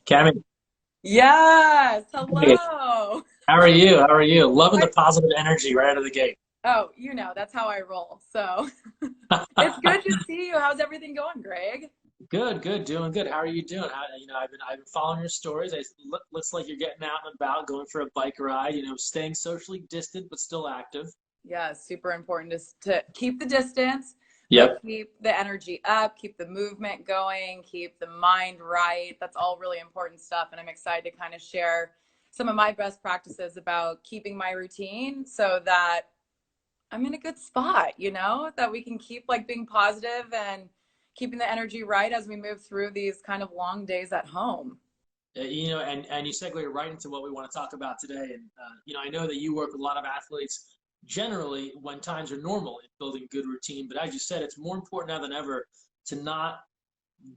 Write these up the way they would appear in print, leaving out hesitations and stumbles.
Cami, Yes. hey, Hello. how are you? How are you? Loving the I, positive energy right out of the gate. oh, that's how I roll. So it's good to see you. How's everything going, Greg? Good, good, doing good. How are you doing? I've been following your stories. Looks like you're getting out and about, going for a bike ride. Staying socially distant but still active. Yeah, super important is to keep the distance, but Yep. keep the energy up, keep the movement going, keep the mind right. That's all really important stuff. And I'm excited to kind of share some of my best practices about keeping my routine so that I'm in a good spot, that we can keep like being positive and keeping the energy right as we move through these kind of long days at home. And you segue right into what we want to talk about today. And I know that you work with a lot of athletes generally when times are normal in building good routine. But as you said, it's more important now than ever to not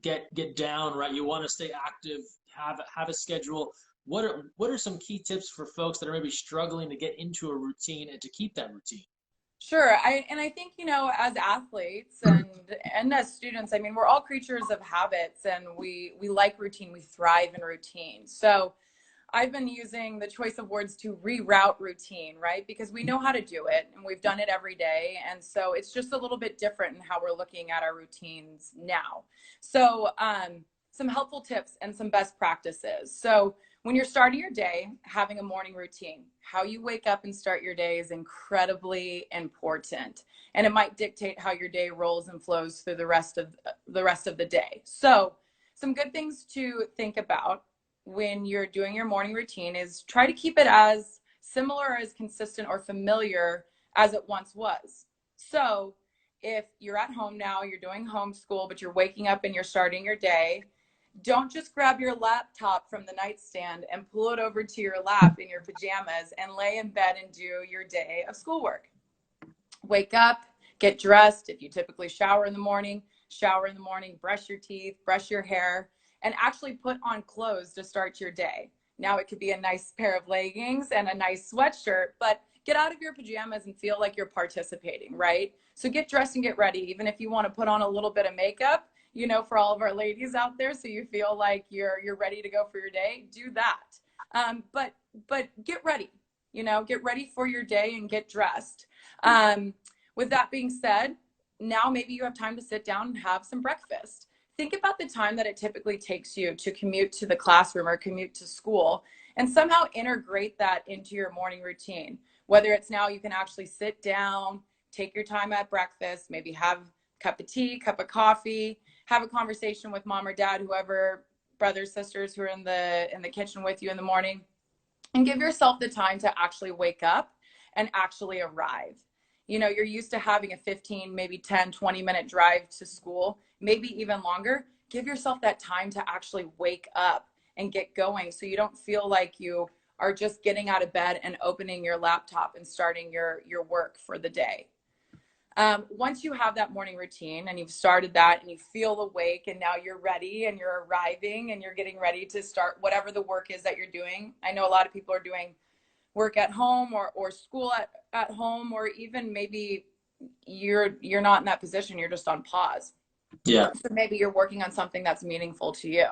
get down, right? You want to stay active, have a schedule. What are some key tips for folks that are maybe struggling to get into a routine and to keep that routine? Sure. I think, as athletes and as students, I mean, we're all creatures of habits and we like routine, we thrive in routine. So I've been using the choice of words to reroute routine, right? Because we know how to do it and we've done it every day. And so it's just a little bit different in how we're looking at our routines now. So, some helpful tips and some best practices. So, when you're starting your day, having a morning routine, how you wake up and start your day is incredibly important. And it might dictate how your day rolls and flows through the rest of the day. So, some good things to think about when you're doing your morning routine is try to keep it as similar, as consistent or familiar as it once was. So if you're at home now, you're doing homeschool, but you're waking up and you're starting your day, don't just grab your laptop from the nightstand and pull it over to your lap in your pajamas and lay in bed and do your day of schoolwork. Wake up, get dressed. If you typically shower in the morning, brush your teeth, brush your hair, and actually put on clothes to start your day. Now, it could be a nice pair of leggings and a nice sweatshirt, but get out of your pajamas and feel like you're participating, right? So get dressed and get ready, even if you want to put on a little bit of makeup, for all of our ladies out there, so you feel like you're ready to go for your day. Do that, but get ready. Get ready for your day and get dressed. Um, with that being said, now maybe you have time to sit down and have some breakfast. Think about the time that it typically takes you to commute to the classroom or commute to school and somehow integrate that into your morning routine. Whether it's now you can actually sit down, take your time at breakfast, maybe have a cup of tea, cup of coffee, have a conversation with mom or dad, whoever, brothers, sisters who are in the kitchen with you in the morning, and give yourself the time to actually wake up and actually arrive. You're used to having a 15, maybe 10, 20-minute drive to school, maybe even longer. Give yourself that time to actually wake up and get going so you don't feel like you are just getting out of bed and opening your laptop and starting your work for the day. Once you have that morning routine and you've started that and you feel awake and now you're ready and you're arriving and you're getting ready to start whatever the work is that you're doing. I know a lot of people are doing work at home or school at home, or even maybe you're not in that position, you're just on pause. Yeah. So maybe you're working on something that's meaningful to you.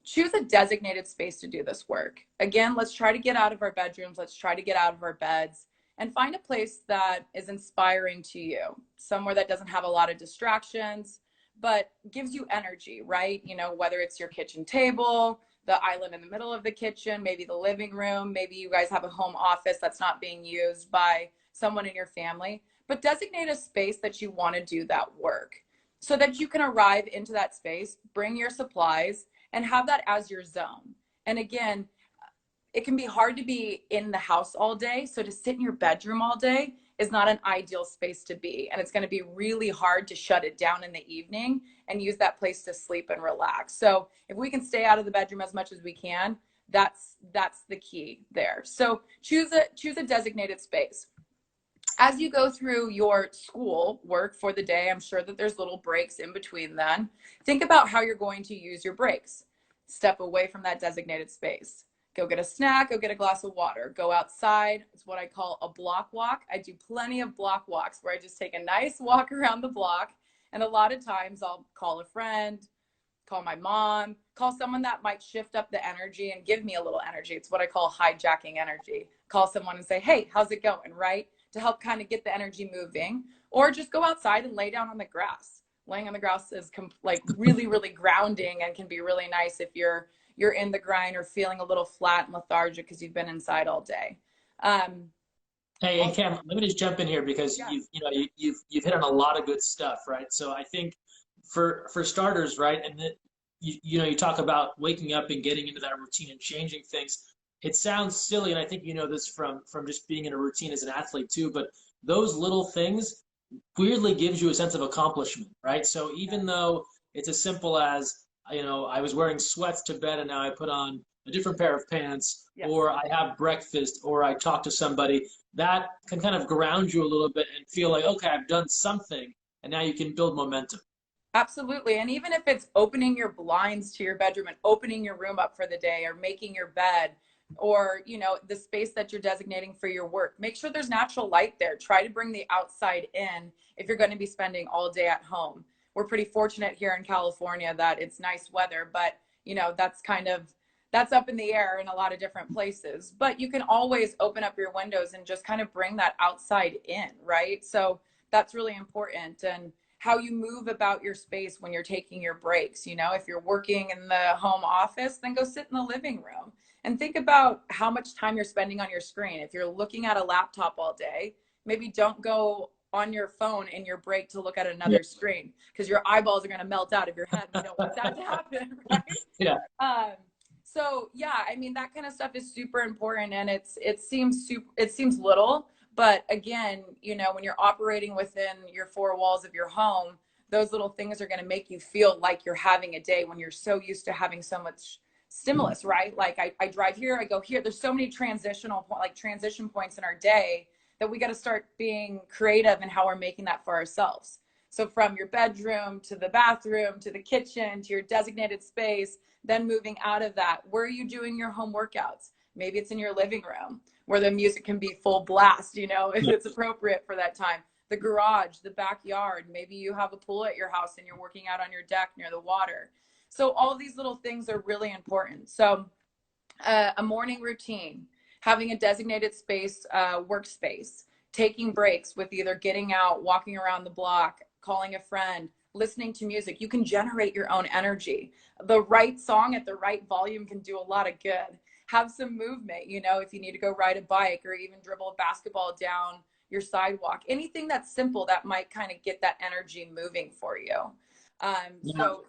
Choose a designated space to do this work. Again, let's try to get out of our bedrooms, let's try to get out of our beds and find a place that is inspiring to you, somewhere that doesn't have a lot of distractions but gives you energy, right? Whether it's your kitchen table, the island in the middle of the kitchen, maybe the living room, maybe you guys have a home office that's not being used by someone in your family, but designate a space that you want to do that work so that you can arrive into that space, bring your supplies, and have that as your zone. And again, it can be hard to be in the house all day. So to sit in your bedroom all day is not an ideal space to be. And it's going to be really hard to shut it down in the evening and use that place to sleep and relax. So if we can stay out of the bedroom as much as we can, that's the key there. So choose a designated space. As you go through your school work for the day, I'm sure that there's little breaks in between then. Think about how you're going to use your breaks. Step away from that designated space. Go get a snack, go get a glass of water, go outside. It's what I call a block walk. I do plenty of block walks where I just take a nice walk around the block. And a lot of times I'll call a friend, call my mom, Call someone that might shift up the energy and give me a little energy. It's what I call hijacking energy. Call someone and say, hey, how's it going? Right? To help kind of get the energy moving. Or just go outside and lay down on the grass. Laying on the grass is like really, really grounding and can be really nice if you're in the grind or feeling a little flat and lethargic because you've been inside all day. Hey, and Cam, let me just jump in here because Yeah. you've hit on a lot of good stuff, right? So I think for starters, right, and that you talk about waking up and getting into that routine and changing things. It sounds silly, and I think you know this from just being in a routine as an athlete too, but those little things weirdly gives you a sense of accomplishment, right? So even though it's as simple as, I was wearing sweats to bed and now I put on a different pair of pants, Yes. or I have breakfast, or I talk to somebody, that can kind of ground you a little bit and feel like, okay, I've done something, and now you can build momentum. Absolutely. And even if it's opening your blinds to your bedroom and opening your room up for the day or making your bed or, the space that you're designating for your work, make sure there's natural light there. Try to bring the outside in if you're going to be spending all day at home. We're pretty fortunate here in California that it's nice weather, but that's up in the air in a lot of different places. But you can always open up your windows and just kind of bring that outside in, right? So that's really important. And how you move about your space when you're taking your breaks. If you're working in the home office, then go sit in the living room and think about how much time you're spending on your screen. If you're looking at a laptop all day, maybe don't go on your phone in your break to look at Yeah. another screen because your eyeballs are going to melt out of your head. You don't want that to happen, right? Yeah. So yeah, I mean that kind of stuff is super important, and it seems little, but again, when you're operating within your four walls of your home, those little things are going to make you feel like you're having a day when you're so used to having so much stimulus, right? Like I drive here, I go here. There's so many transition points in our day that we got to start being creative in how we're making that for ourselves. So from your bedroom to the bathroom to the kitchen to your designated space, then moving out of that, where are you doing your home workouts? Maybe it's in your living room where the music can be full blast, if it's appropriate for that time. The garage, the backyard, maybe you have a pool at your house and you're working out on your deck near the water. So all these little things are really important. So a morning routine, having a designated space, workspace, taking breaks with either getting out, walking around the block, calling a friend, listening to music. You can generate your own energy. The right song at the right volume can do a lot of good. Have some movement, if you need to go ride a bike or even dribble a basketball down your sidewalk, anything that's simple that might kind of get that energy moving for you. Yeah. So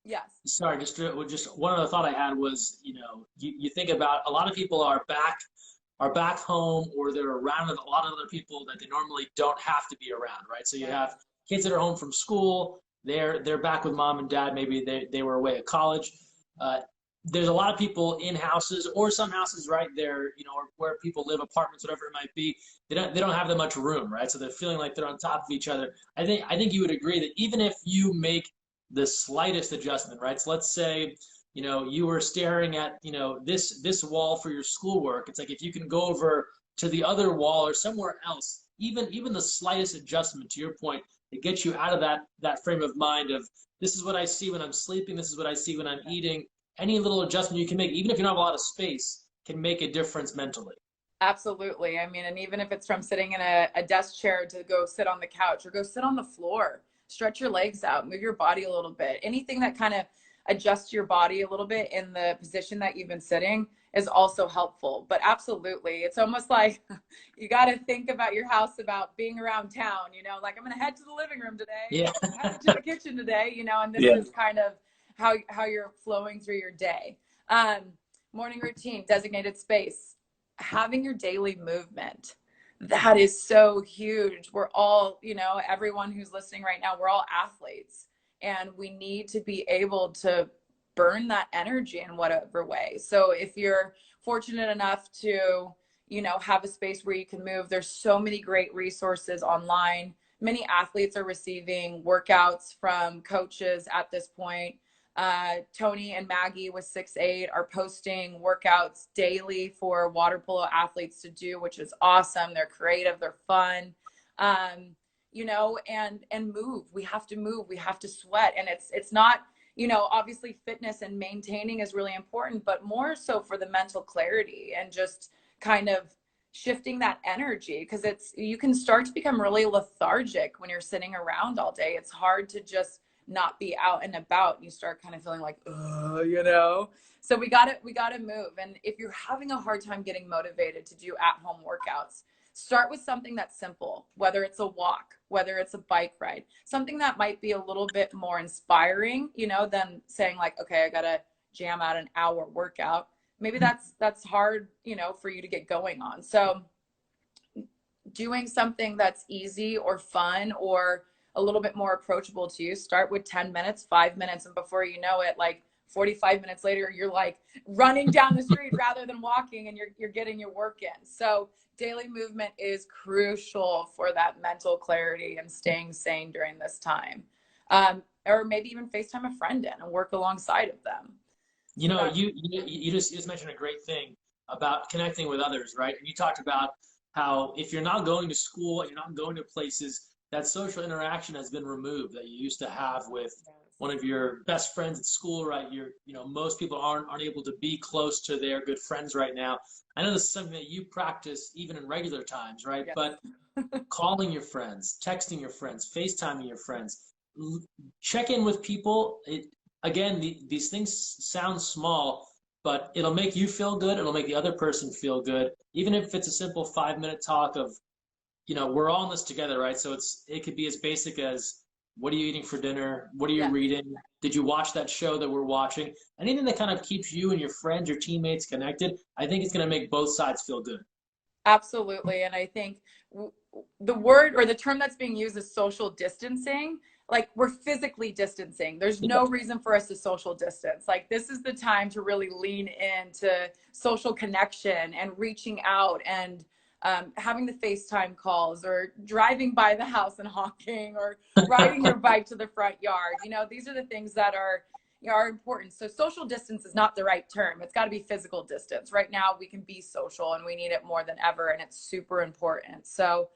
yes. Sorry, just one other thought I had was, you think about a lot of people are back home, or they're around a lot of other people that they normally don't have to be around, right? So you have kids that are home from school, they're back with mom and dad, maybe they were away at college. There's a lot of people in houses, or some houses right there, or where people live, apartments, whatever it might be. They don't have that much room, right? So they're feeling like they're on top of each other. I think you would agree that even if you make the slightest adjustment, right? So let's say, you were staring at, this wall for your schoolwork. It's like if you can go over to the other wall or somewhere else, even the slightest adjustment, to your point, it gets you out of that frame of mind of, this is what I see when I'm sleeping, this is what I see when I'm eating. Any little adjustment you can make, even if you don't have a lot of space, can make a difference mentally. Absolutely. I mean, and even if it's from sitting in a desk chair to go sit on the couch or go sit on the floor, stretch your legs out, move your body a little bit. Anything that kind of adjusts your body a little bit in the position that you've been sitting is also helpful. But absolutely, it's almost like you got to think about your house, about being around town, like I'm going to head to the living room today, Yeah. I'm headed to the kitchen today, and this Yeah. is kind of how you're flowing through your day. Morning routine, designated space, having your daily movement. That is so huge. We're all, everyone who's listening right now, we're all athletes, and we need to be able to burn that energy in whatever way. So if you're fortunate enough to, have a space where you can move, there's so many great resources online. Many athletes are receiving workouts from coaches at this point. Tony and Maggie with 6'8" are posting workouts daily for water polo athletes to do, which is awesome. They're creative, they're fun, and move. We have to move, we have to sweat, and it's not you know, obviously fitness and maintaining is really important, but more so for the mental clarity and just kind of shifting that energy, because it's, you can start to become really lethargic when you're sitting around all day. It's hard to just not be out and about, and you start kind of feeling like, you know. So we gotta move. And if you're having a hard time getting motivated to do at-home workouts, start with something that's simple, whether it's a walk, whether it's a bike ride, something that might be a little bit more inspiring, you know, than saying like, okay, I gotta jam out an hour workout. Maybe that's hard, you know, for you to get going on. So doing something that's easy or fun or a little bit more approachable to you, start with 10 minutes, 5 minutes, and before you know it, like 45 minutes later, you're like running down the street rather than walking, and you're getting your work in. So daily movement is crucial for that mental clarity and staying sane during this time. Or maybe even FaceTime a friend in and work alongside of them. You know, So, you just mentioned a great thing about connecting with others, right? And you talked about how if you're not going to school, you're not going to places, that social interaction has been removed that you used to have with one of your best friends at school, right? Most people aren't able to be close to their good friends right now. I know this is something that you practice even in regular times, right? yes. But calling your friends, texting your friends, FaceTiming your friends, check in with people. Again, these things sound small, but it'll make you feel good. It'll make the other person feel good. Even if it's a simple 5 minute talk of, we're all in this together, right? So it could be as basic as, what are you eating for dinner? What are you Yeah. reading? Did you watch that show that we're watching? Anything that kind of keeps you and your friends, your teammates connected, I think it's going to make both sides feel good. Absolutely. And I think the word or the term that's being used is social distancing. Like, we're physically distancing. There's Yeah. no reason for us to social distance. Like, this is the time to really lean into social connection and reaching out and having the FaceTime calls, or driving by the house and honking, or riding your bike to the front yard. You know, these are the things that are important. So social distance is not the right term. It's got to be physical distance. Right now we can be social, and we need it more than ever, and it's super important. So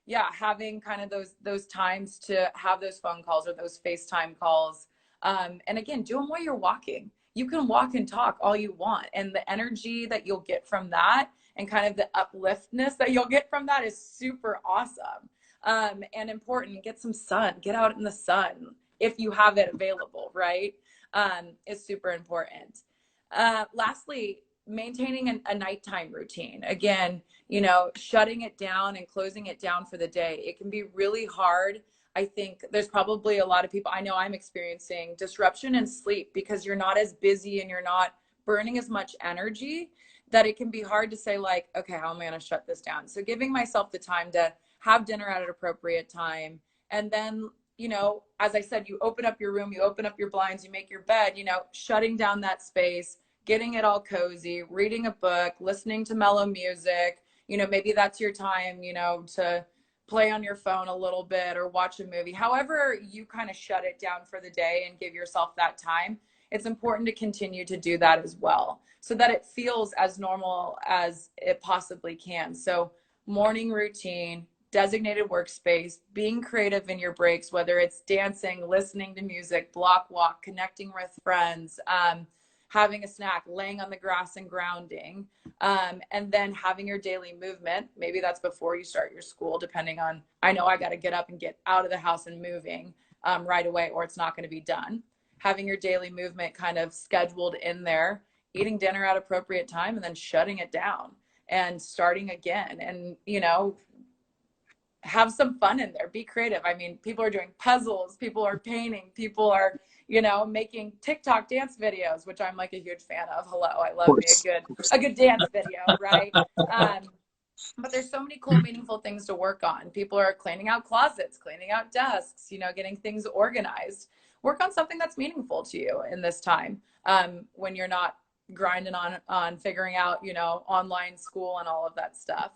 yeah, having kind of those times to have those phone calls or those FaceTime calls. And again, do them while you're walking. You can walk and talk all you want, and the energy that you'll get from that and kind of the upliftness that you'll get from that is super awesome. And important. Get some sun, get out in the sun if you have it available, right? Is super important. Lastly, maintaining a nighttime routine. Again, you know, shutting it down and closing it down for the day. It can be really hard. I think there's probably a lot of people, I know I'm experiencing disruption in sleep because you're not as busy and you're not burning as much energy, that it can be hard to say like, okay, how am I going to shut this down? So giving myself the time to have dinner at an appropriate time, and then, you know, as I said, you open up your room, you open up your blinds, you make your bed, you know, shutting down that space, getting it all cozy, reading a book, listening to mellow music. You know, maybe that's your time, you know, to play on your phone a little bit or watch a movie. However you kind of shut it down for the day and give yourself that time, it's important to continue to do that as well, so that it feels as normal as it possibly can. So morning routine, designated workspace, being creative in your breaks, whether it's dancing, listening to music, block walk, connecting with friends, having a snack, laying on the grass and grounding, and then having your daily movement. Maybe that's before you start your school, depending on, I know I got to get up and get out of the house and moving right away, or it's not going to be done. Having your daily movement kind of scheduled in there, eating dinner at appropriate time, and then shutting it down and starting again. And, you know, have some fun in there, be creative. I mean, people are doing puzzles, people are painting, people are, you know, making TikTok dance videos, which I'm like a huge fan of. Hello, I Of love me course. Of course. a good dance video, right? But there's so many cool, meaningful things to work on. People are cleaning out closets, cleaning out desks, you know, getting things organized. Work on something that's meaningful to you in this time, when you're not grinding on figuring out, you know, online school and all of that stuff.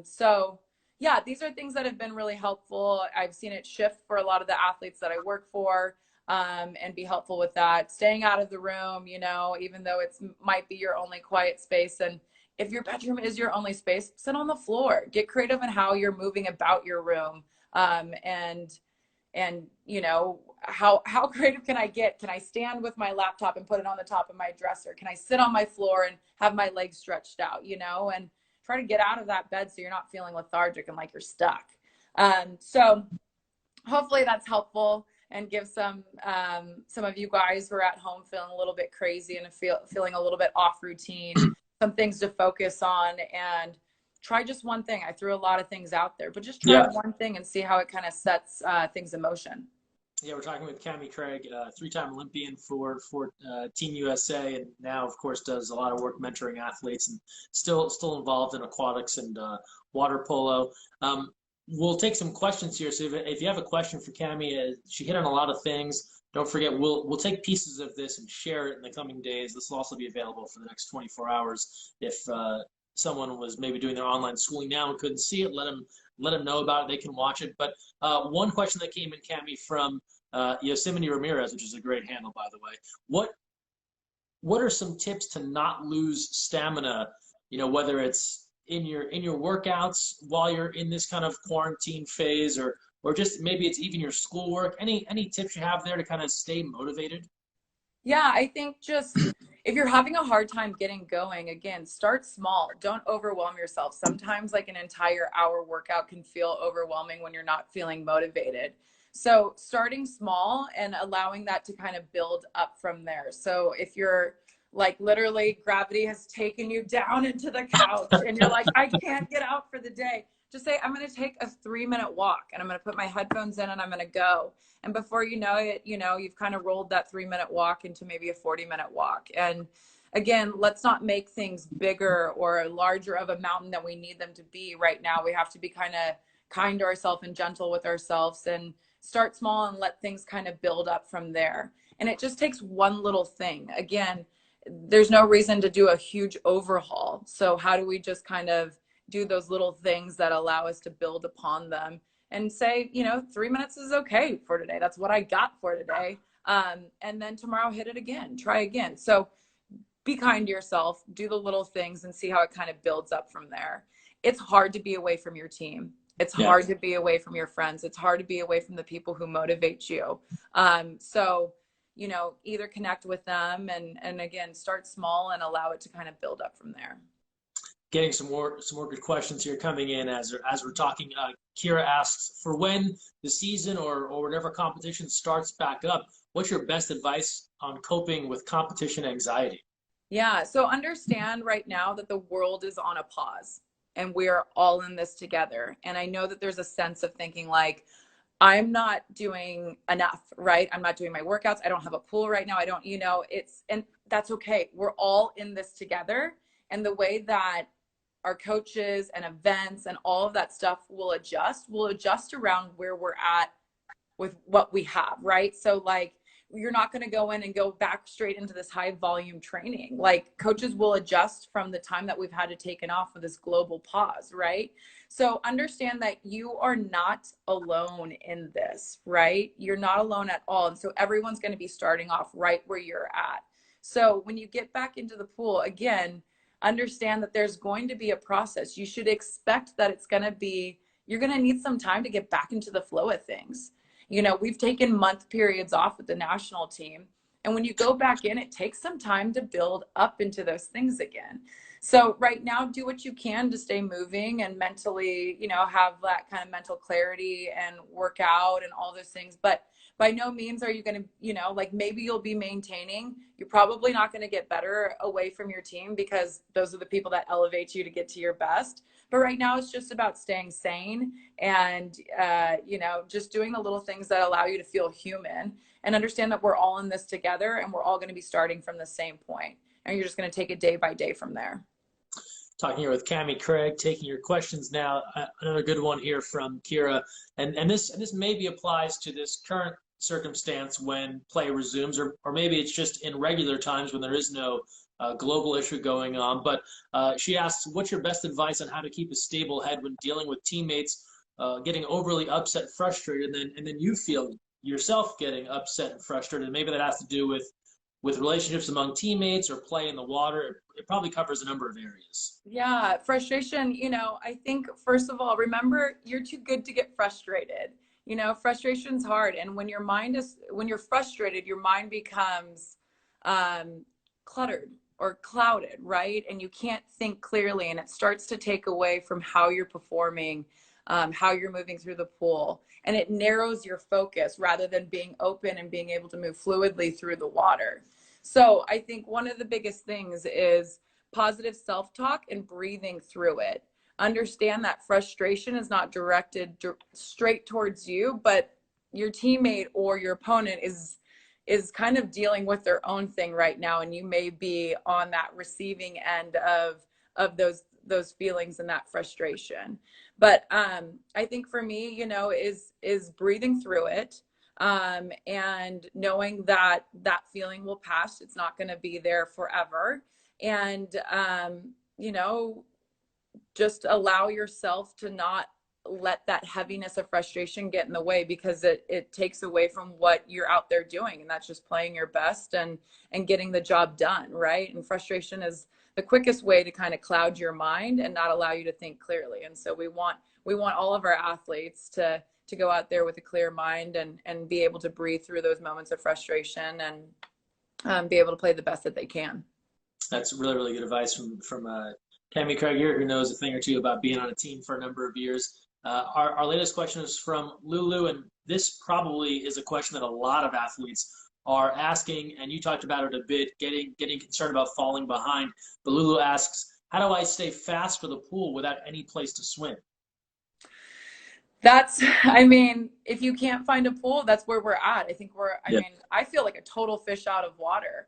So yeah, these are things that have been really helpful. I've seen it shift for a lot of the athletes that I work for, and be helpful with that. Staying out of the room, you know, even though it's might be your only quiet space. And if your bedroom is your only space, sit on the floor. Get creative in how you're moving about your room. And and you know, how creative can I get? Can I stand with my laptop and put it on the top of my dresser? Can I sit on my floor and have my legs stretched out, you know, and try to get out of that bed so you're not feeling lethargic and like you're stuck. So hopefully that's helpful and give some of you guys who are at home feeling a little bit crazy and feeling a little bit off routine, some things to focus on, and try just one thing. I threw a lot of things out there, but just try Yeah. one thing and see how it kind of sets things in motion. Yeah, we're talking with Cami Craig, three-time Olympian for Team USA, and now, of course, does a lot of work mentoring athletes, and still involved in aquatics and water polo. We'll take some questions here. So if you have a question for Cami, she hit on a lot of things. Don't forget, we'll take pieces of this and share it in the coming days. This will also be available for the next 24 hours. If someone was maybe doing their online schooling now and couldn't see it, let them know about it. They can watch it. But one question that came in, Cami, from Yosemite Ramirez, which is a great handle, by the way. What are some tips to not lose stamina? You know, whether it's in your workouts while you're in this kind of quarantine phase, or just maybe it's even your schoolwork. Any tips you have there to kind of stay motivated? Yeah, I think just if you're having a hard time getting going, again, start small. Don't overwhelm yourself. Sometimes like an entire hour workout can feel overwhelming when you're not feeling motivated. So starting small and allowing that to kind of build up from there. So if you're like literally gravity has taken you down into the couch and you're like, I can't get out for the day, just say, I'm going to take a 3-minute walk and I'm going to put my headphones in and I'm going to go. And before you know it, you know, you've kind of rolled that 3-minute walk into maybe a 40-minute walk. And again, let's not make things bigger or larger of a mountain than we need them to be right now. We have to be kind of kind to ourselves and gentle with ourselves and start small and let things kind of build up from there. And it just takes one little thing. Again, there's no reason to do a huge overhaul. So how do we just kind of do those little things that allow us to build upon them and say, you know, 3 minutes is okay for today. That's what I got for today. And then tomorrow hit it again, try again. So be kind to yourself, do the little things and see how it kind of builds up from there. It's hard to be away from your team. It's hard to be away from your friends. It's hard to be away from the people who motivate you. So, you know, either connect with them and again, start small and allow it to kind of build up from there. Getting some more good questions here coming in as we're talking. Kira asks, for when the season or whatever competition starts back up, what's your best advice on coping with competition anxiety? Yeah, so understand right now that the world is on a pause and we're all in this together. And I know that there's a sense of thinking like, I'm not doing enough, right? I'm not doing my workouts. I don't have a pool right now. I don't, you know, and that's okay. We're all in this together. And the way that our coaches and events and all of that stuff will adjust around where we're at with what we have, right? So like, you're not going to go in and go back straight into this high volume training. Like coaches will adjust from the time that we've had to take it off of this global pause, right? So understand that you are not alone in this, right? You're not alone at all. And so everyone's going to be starting off right where you're at. So when you get back into the pool, again, understand that there's going to be a process. You should expect that you're going to need some time to get back into the flow of things. You know, we've taken month periods off with the national team. And when you go back in, it takes some time to build up into those things again. So right now, do what you can to stay moving and mentally, you know, have that kind of mental clarity and work out and all those things. But by no means are you going to, you know, like maybe you'll be maintaining. You're probably not going to get better away from your team because those are the people that elevate you to get to your best. But right now it's just about staying sane and, you know, just doing the little things that allow you to feel human and understand that we're all in this together and we're all going to be starting from the same point. And you're just going to take it day by day from there. Talking here with Cami Craig, taking your questions now. Another good one here from Kira. And this maybe applies to this current circumstance when play resumes, or maybe it's just in regular times when there is no global issue going on. But she asks, what's your best advice on how to keep a stable head when dealing with teammates getting overly upset, frustrated, and then you feel yourself getting upset and frustrated? And maybe that has to do with relationships among teammates or play in the water. It probably covers a number of areas. Yeah, frustration, you know, I think first of all, remember you're too good to get frustrated. You know, frustration's hard. And when when you're frustrated, your mind becomes cluttered or clouded, right? And you can't think clearly, and it starts to take away from how you're performing, how you're moving through the pool. And it narrows your focus rather than being open and being able to move fluidly through the water. So I think one of the biggest things is positive self-talk and breathing through it. Understand that frustration is not directed straight towards you, but your teammate or your opponent is kind of dealing with their own thing right now, and you may be on that receiving end of those feelings and that frustration. But I think for me, you know, is breathing through it, and knowing that that feeling will pass. It's not going to be there forever, and you know, just allow yourself to not let that heaviness of frustration get in the way, because it takes away from what you're out there doing, and that's just playing your best and getting the job done, right? And frustration is the quickest way to kind of cloud your mind and not allow you to think clearly. And so we want all of our athletes to go out there with a clear mind and be able to breathe through those moments of frustration and be able to play the best that they can. That's really, really good advice from Cammie Craig here, who knows a thing or two about being on a team for a number of years. Our latest question is from Lulu, and this probably is a question that a lot of athletes are asking, and you talked about it a bit, getting concerned about falling behind. But Lulu asks, how do I stay fast for the pool without any place to swim? I mean, if you can't find a pool, that's where we're at. I think I mean, I feel like a total fish out of water.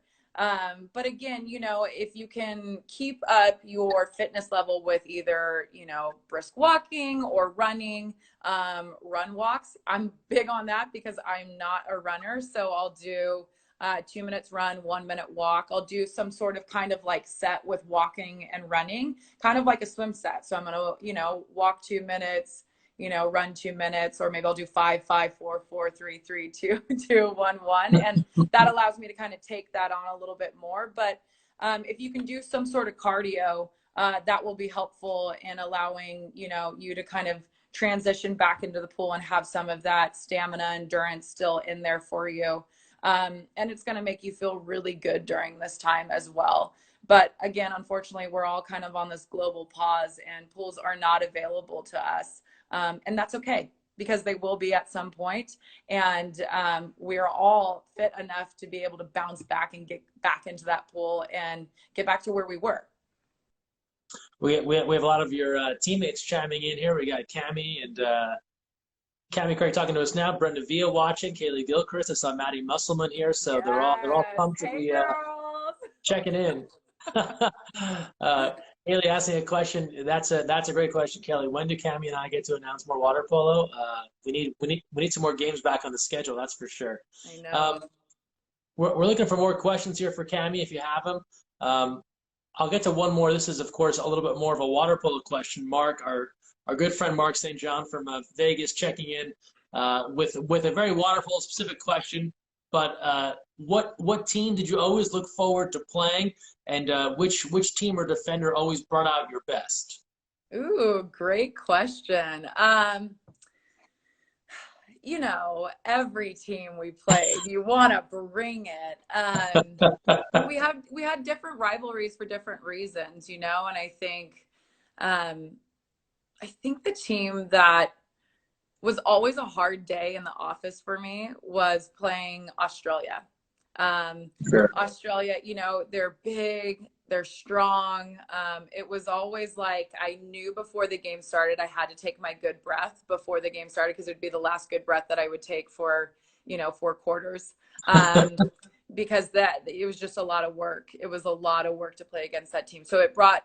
But again, you know, if you can keep up your fitness level with either, you know, brisk walking or running, run walks. I'm big on that because I'm not a runner. So I'll do 2 minutes run, 1 minute walk. I'll do some sort of kind of like set with walking and running, kind of like a swim set. So I'm going to, you know, walk 2 minutes, you know, run 2 minutes, or maybe I'll do 5, 5, 4, 4, 3, 3, 2, 2, 1, 1. And that allows me to kind of take that on a little bit more. But if you can do some sort of cardio, that will be helpful in allowing, you know, you to kind of transition back into the pool and have some of that stamina, endurance still in there for you. And it's going to make you feel really good during this time as well. But again, unfortunately, we're all kind of on this global pause, and pools are not available to us. And that's okay, because they will be at some point. And we're all fit enough to be able to bounce back and get back into that pool and get back to where we were. We have a lot of your teammates chiming in here. We got Cammie and Cammie Craig talking to us now. Brenda Villa watching. Kaylee Gilchrist. I saw Maddie Musselman here. So Yes. they're all pumped to be checking in. Haley asking a question. That's a great question, Kelly. When do Cammie and I get to announce more water polo? We need some more games back on the schedule. That's for sure. I know. We're looking for more questions here for Cammie if you have them. I'll get to one more. This is, of course, a little bit more of a water polo question. Mark, our good friend Mark St. John from Vegas, checking in with a very water polo specific question. But what team did you always look forward to playing, and which team or defender always brought out your best? Ooh, great question. You know, every team we played, you want to bring it. But we had different rivalries for different reasons, you know, and I think the team that was always a hard day in the office for me was playing Australia. Sure. Australia, you know, they're big, they're strong. It was always like I knew before the game started I had to take my good breath before the game started, because it would be the last good breath that I would take for, you know, 4 quarters. Because it was just a lot of work. It was a lot of work to play against that team. So it brought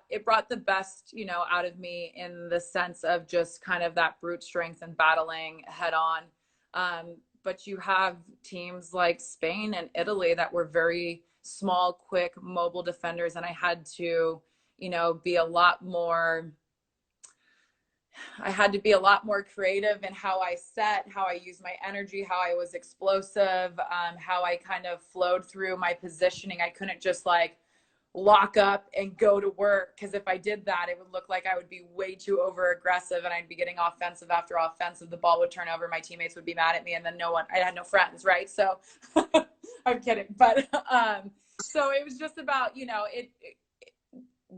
the best, you know, out of me in the sense of just kind of that brute strength and battling head on. But you have teams like Spain and Italy that were very small, quick, mobile defenders. And I had to, you know, be a lot more creative in how I set, how I used my energy, how I was explosive, how I kind of flowed through my positioning. I couldn't just like lock up and go to work, because if I did that, it would look like I would be way too over aggressive and I'd be getting offensive after offensive. The ball would turn over, my teammates would be mad at me, and then I had no friends, right? So I'm kidding, but so it was just about,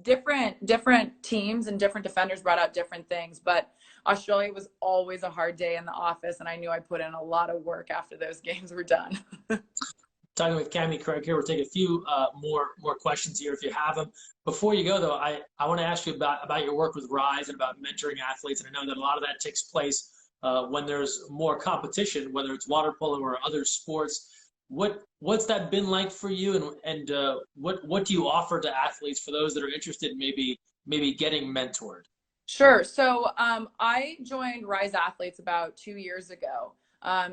different teams and different defenders brought out different things, but Australia was always a hard day in the office, and I knew I put in a lot of work after those games were done. Talking with Cammie Craig here. We'll take a few more questions here if you have them. Before you go, though, I want to ask you about your work with Rise and about mentoring athletes. And I know that a lot of that takes place when there's more competition, whether it's water polo or other sports. What's that been like for you, and what do you offer to athletes for those that are interested in maybe getting mentored? Sure. So I joined Rise Athletes about 2 years ago.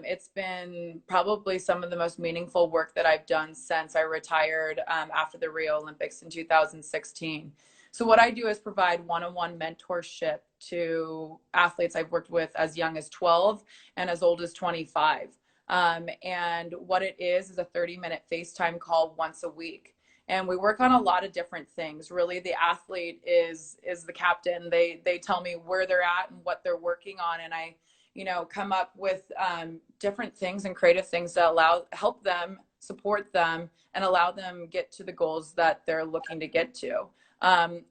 It's been probably some of the most meaningful work that I've done since I retired after the Rio Olympics in 2016. So what I do is provide one-on-one mentorship to athletes I've worked with as young as 12 and as old as 25. And what it is a 30-minute FaceTime call once a week. And we work on a lot of different things. Really, the athlete is the captain. They tell me where they're at and what they're working on, and I come up with different things and creative things that help them, support them, and allow them get to the goals that they're looking to get to,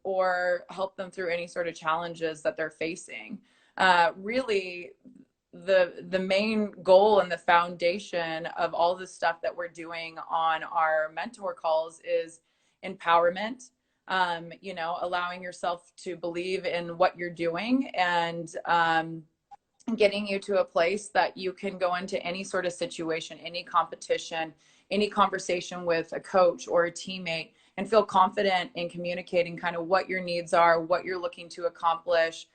or help them through any sort of challenges that they're facing. Really, the main goal and the foundation of all the stuff that we're doing on our mentor calls is empowerment, allowing yourself to believe in what you're doing, and getting you to a place that you can go into any sort of situation, any competition, any conversation with a coach or a teammate, and feel confident in communicating kind of what your needs are, what you're looking to accomplish,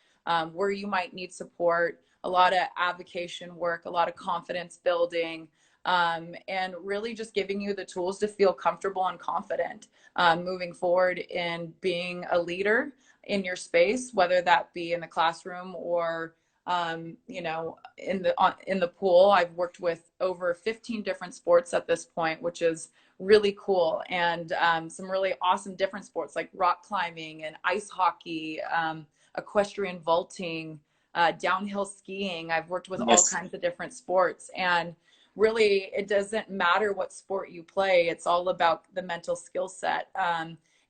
where you might need support, a lot of avocation work, a lot of confidence building, and really just giving you the tools to feel comfortable and confident moving forward in being a leader in your space, whether that be in the classroom or in the pool. I've worked with over 15 different sports at this point, which is really cool, and some really awesome different sports like rock climbing and ice hockey, equestrian vaulting, downhill skiing. I've worked with all kinds of different sports, and really it doesn't matter what sport you play. It's all about the mental skill set,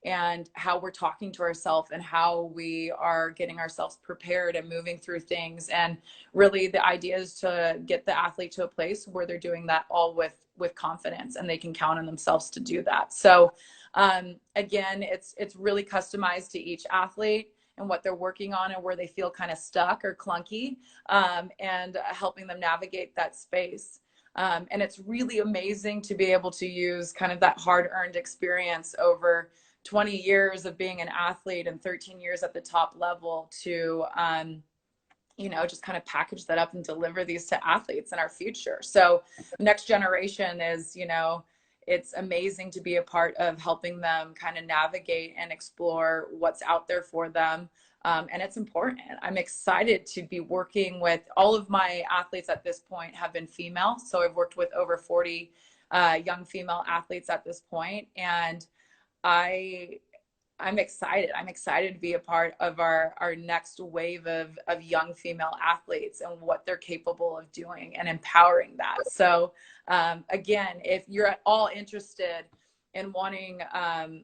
and how we're talking to ourselves and how we are getting ourselves prepared and moving through things. And really the idea is to get the athlete to a place where they're doing that all with confidence, and they can count on themselves to do that. So again, it's really customized to each athlete and what they're working on and where they feel kind of stuck or clunky, and helping them navigate that space. And it's really amazing to be able to use kind of that hard-earned experience over 20 years of being an athlete and 13 years at the top level to, just kind of package that up and deliver these to athletes in our future. So next generation is, it's amazing to be a part of helping them kind of navigate and explore what's out there for them. And it's important. I'm excited to be working with all of my athletes at this point have been female. So I've worked with over 40 young female athletes at this point. And I'm excited. I'm excited to be a part of our next wave of young female athletes and what they're capable of doing and empowering that. So again, if you're at all interested in wanting an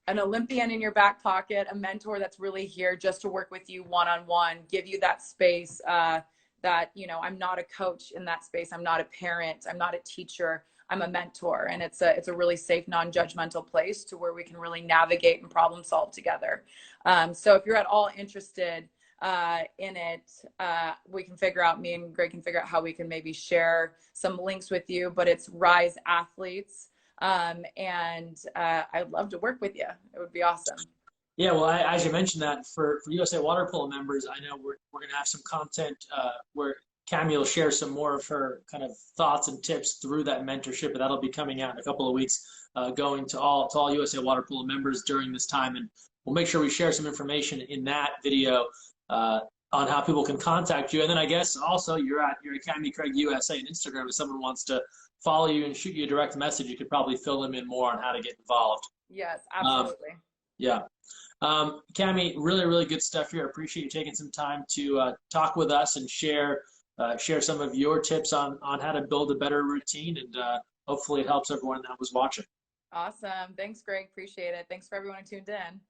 Olympian in your back pocket, a mentor that's really here just to work with you one-on-one, give you that space that, I'm not a coach in that space. I'm not a parent. I'm not a teacher. I'm a mentor, and it's a really safe, non-judgmental place to where we can really navigate and problem solve together. So if you're at all interested in it, we can figure out, me and Greg can figure out how we can maybe share some links with you, but it's Rise Athletes. And I'd love to work with you. It would be awesome. Yeah, well, as you mentioned that for USA Water Polo members, I know we're going to have some content where Cammie will share some more of her kind of thoughts and tips through that mentorship, and that'll be coming out in a couple of weeks, going to all USA Water Polo members during this time. And we'll make sure we share some information in that video on how people can contact you. And then I guess also you're at Cammie Craig USA on Instagram. If someone wants to follow you and shoot you a direct message, you could probably fill them in more on how to get involved. Yes, Um, absolutely. yeah. Cami, really, really good stuff here. I appreciate you taking some time to talk with us and share some of your tips on how to build a better routine, and hopefully it helps everyone that was watching. Awesome. Thanks, Greg. Appreciate it. Thanks for everyone who tuned in.